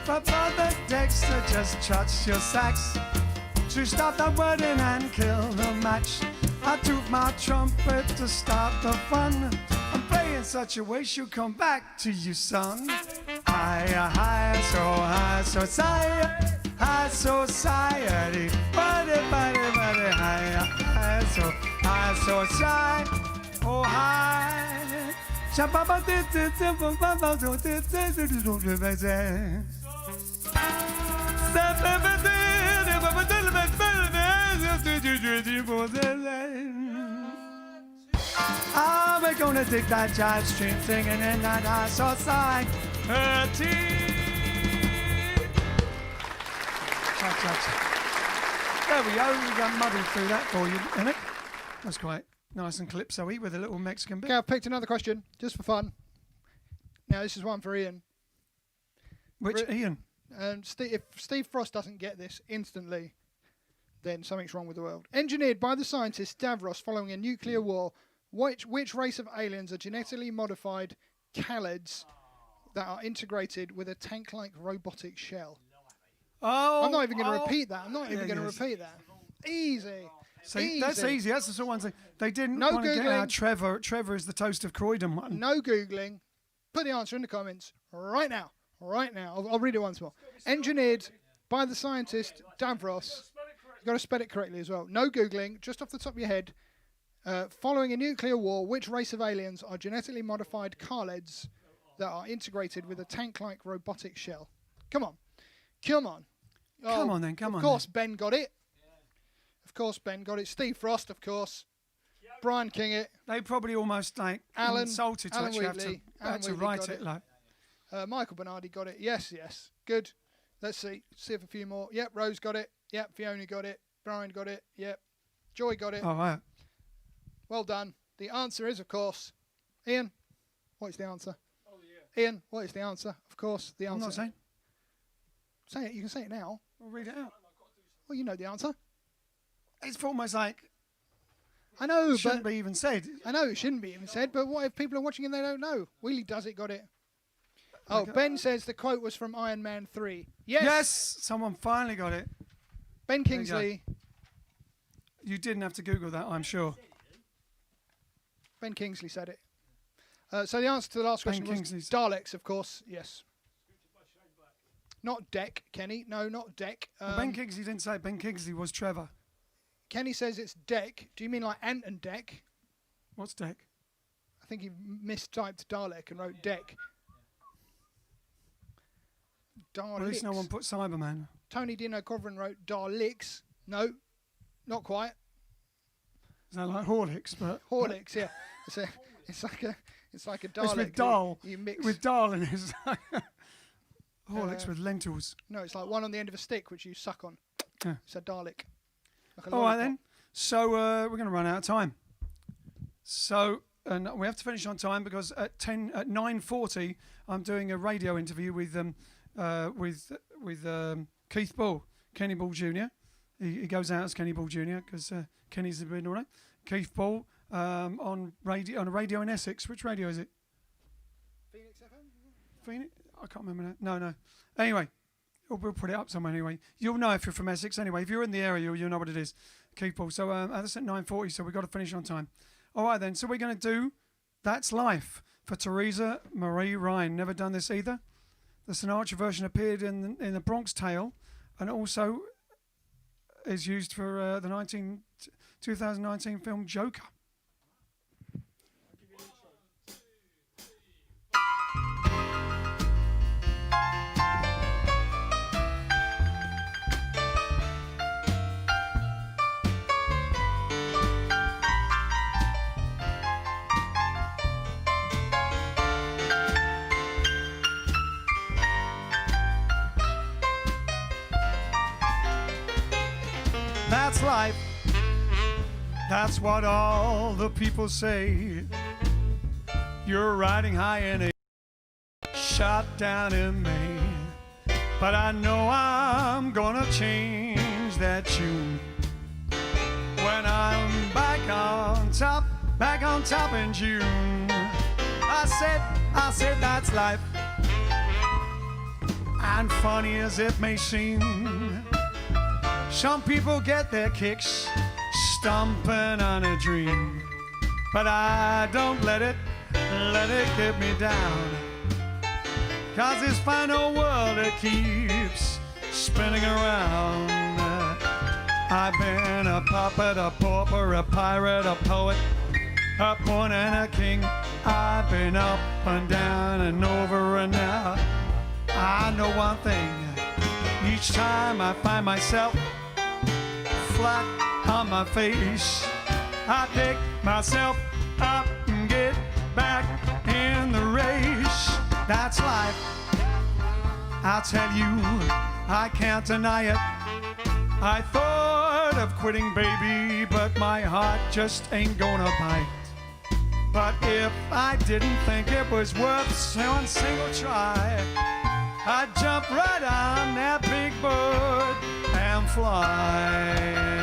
But Brother Dexter, just touch your sax to stop the wedding and kill the match. I took my trumpet to start the fun. I'm playing such a way she'll come back to you, son. High society. High society, high society, oh high. We're gonna dig that JiveStream thing and then that high society. There we go, we've muddled through that for you, Emmett. That's quite nice and calypso-y with a little Mexican bit. Okay, I've picked another question, just for fun. Now, this is one for Ian. Which Ian? If Steve Frost doesn't get this instantly, then something's wrong with the world. Engineered by the scientist Davros following a nuclear war, which race of aliens are genetically modified Khalids that are integrated with a tank-like robotic shell? Oh, I'm not even going to repeat that. Repeat that. Easy. See, that's easy. That's the sort of one thing. They didn't No want to get Googling. our Trevor is the toast of Croydon one. No Googling. Put the answer in the comments right now. Right now. I'll read it once more. Engineered by the scientist Davros. You've got to spell it correctly as well. No Googling. Just off the top of your head. Following a nuclear war, which race of aliens are genetically modified Khalids that are integrated with a tank-like robotic shell? Come on. Come on then. Of course, Ben got it. Of course, Ben got it. Steve Frost, of course. Brian King it. They probably almost insulted to actually have to write it like. Michael Bernardi got it. Yes. Good. Let's see. See if a few more. Yep, Rose got it. Yep, Fiona got it. Brian got it. Yep. Joy got it. All right. Well done. The answer is, of course, Ian. What is the answer? Oh, yeah. Ian, what is the answer? Of course, the answer. I'm not saying. Say it. You can say it now. I'll read it out. Well, you know the answer. It's almost like I know, shouldn't but be even said. I know it shouldn't be even said. But what if people are watching and they don't know? Wheelie Does It got it. Oh, Ben says the quote was from Iron Man 3. Yes, someone finally got it. Ben Kingsley. You didn't have to Google that, I'm sure. Ben Kingsley said it. So the answer to the last question was Daleks, of course. Yes. Not Deck, Kenny. No, not Deck. Well, Ben Kingsley didn't say it. Ben Kingsley was Trevor. Kenny says it's Deck. Do you mean like Ant and Deck? What's Deck? I think he mistyped Dalek and wrote Deck. Daleks. Well, at least no one put Cyberman. Tony Dino Coveren wrote Daleks. No, not quite. Sound like Horlicks, but Horlicks, yeah. It's like a Dalek. it's with dal. You mix. With dal in it. Horlicks with lentils. No, it's like one on the end of a stick which you suck on. Yeah. It's a Dalek. Like a All right lollipop. then. So we're going to run out of time. So and we have to finish on time because at 9:40 I'm doing a radio interview with Keith Ball, Kenny Ball Jr. He goes out as Kenny Ball Jr. because Kenny's been all right. Keith Ball on a radio in Essex. Which radio is it? Phoenix FM? Phoenix? I can't remember that. No. Anyway, we'll put it up somewhere anyway. You'll know if you're from Essex anyway. If you're in the area, you'll know what it is. Keith Ball. So that's at 9:40. So we've got to finish on time. All right then. So we're going to do That's Life for Teresa Marie Ryan. Never done this either. The Sinatra version appeared in the Bronx Tale, and also is used for the 2019 film Joker. That's life. That's what all the people say. You're riding high in a shot down in Maine. But I know I'm gonna change that tune when I'm back on top in June. I said that's life. And funny as it may seem, some people get their kicks stomping on a dream, but I don't let it get me down. 'Cause this fine old world, it keeps spinning around. I've been a puppet, a pauper, a pirate, a poet, a pawn and a king. I've been up and down and over and out. I know one thing, each time I find myself flat on my face, I pick myself up and get back in the race. That's life. I'll tell you, I can't deny it. I thought of quitting, baby, but my heart just ain't gonna bite. But if I didn't think it was worth one single try, I'd jump right on that big bird and fly.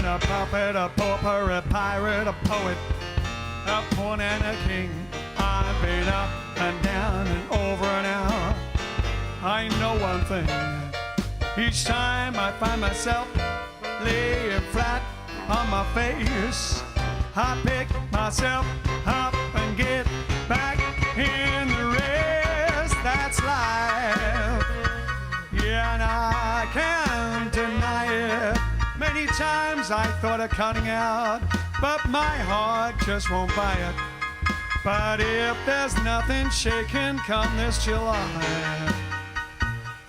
A puppet, a pauper, a pirate, a poet, a pawn and a king. I've been up and down and over and out. I know one thing, each time I find myself laying flat on my face, I pick myself up and get back in the race. That's life, yeah, and I can't deny it. Many times I thought of cutting out, but my heart just won't buy it. But if there's nothing shaking come this July,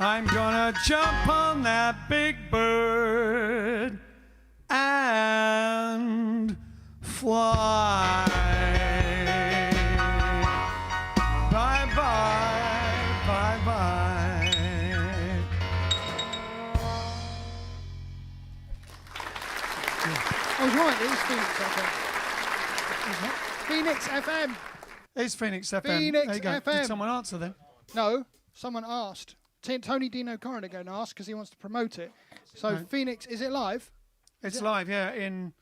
I'm gonna jump on that big bird and fly. Bye-bye, bye-bye. I was right, it is Phoenix FM. Phoenix FM. It's Phoenix FM. Phoenix there you go. FM. Did someone answer then? No, someone asked. Tony Dino Corrigan asked because he wants to promote it. So Right. Phoenix, is it live? It's live, yeah, in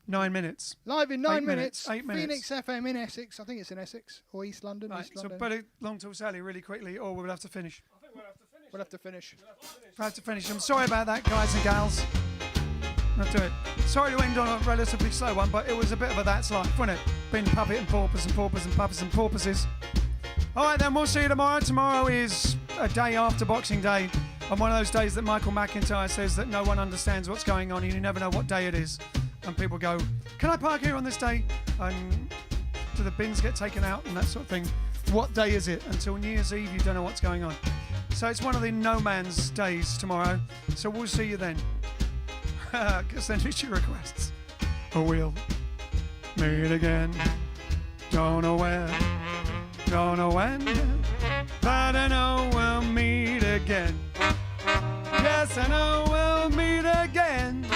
9 minutes. Live in 9 minutes. 8 minutes. Phoenix FM in Essex. I think it's in Essex or East London. Right, East so London. better long talk Sally really quickly, or we'll have to finish. I think we'll have to finish. We'll have to finish. We'll have to finish. I'm sorry about that, guys and gals. Not do it. Sorry to end on a relatively slow one, but it was a bit of a that's life, wasn't it? Being puppet and paupers and paupers and puppets and porpoises. All right, then we'll see you tomorrow. Tomorrow is a day after Boxing Day, and one of those days that Michael McIntyre says that no one understands what's going on and you never know what day it is. And people go, can I park here on this day? And do the bins get taken out and that sort of thing? What day is it? Until New Year's Eve, you don't know what's going on. So it's one of the no man's days tomorrow. So we'll see you then. Send us your requests. We'll meet again. Don't know where, don't know when, but I know we'll meet again. Yes, I know we'll meet again.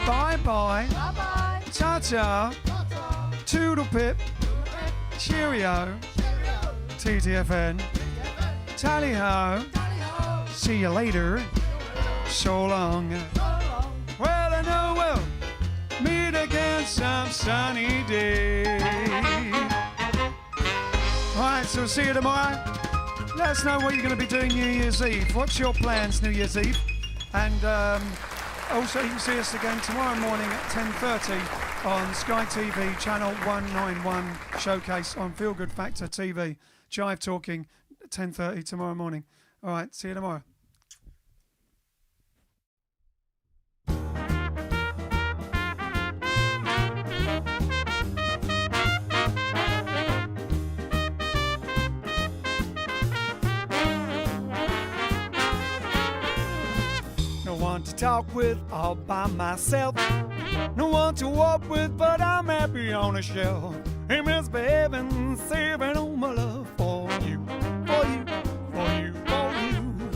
Bye bye. Bye bye. Ta ta. Toodle pip. Cheerio. TTFN. Tally ho. See you later. So long. Well, I know we'll meet again some sunny day. Alright, so see you tomorrow. Let us know what you're going to be doing New Year's Eve. What's your plans New Year's Eve? And also you can see us again tomorrow morning at 10:30 on Sky TV channel 191 Showcase on Feel Good Factor TV. Jive Talking at 10:30 tomorrow morning. Alright, see you tomorrow. No one to talk with all by myself. No one to walk with, but I'm happy on a shelf. Hey, misbehaving, saving all my love for you, for you, for you, for you.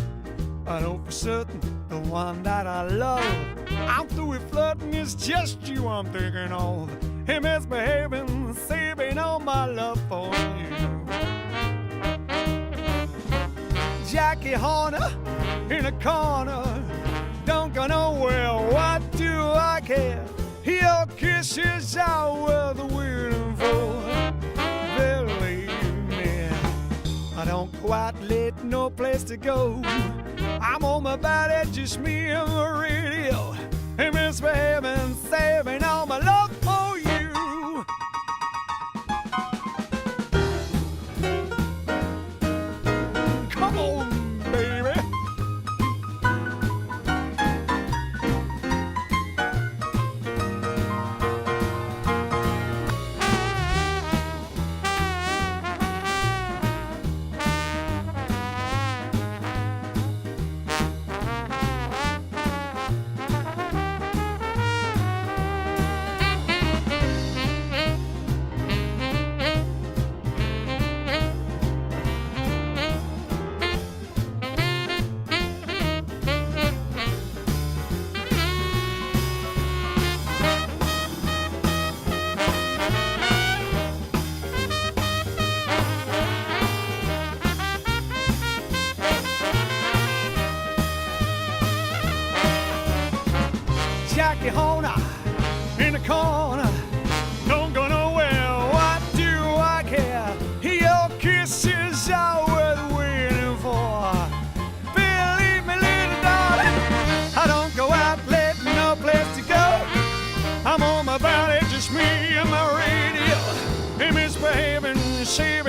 I know for certain the one that I love. I'm through with flirting, it's just you I'm thinking of. Hey, misbehaving, saving all my love for you. Jackie Horner in a corner, don't go nowhere, what do I care? Your kisses are worth waiting for. Believe me, I don't go out late, no place to go. I'm on my body, just me and the radio. And misbehaving, saving all my love for you. Come on, baby. Jackie Horner in the corner, don't go nowhere, what do I care? Your kisses are worth waiting for. Believe me, little darling, I don't go out late, no place to go. I'm on my body, just me and my radio. Hey, misbehaving, saving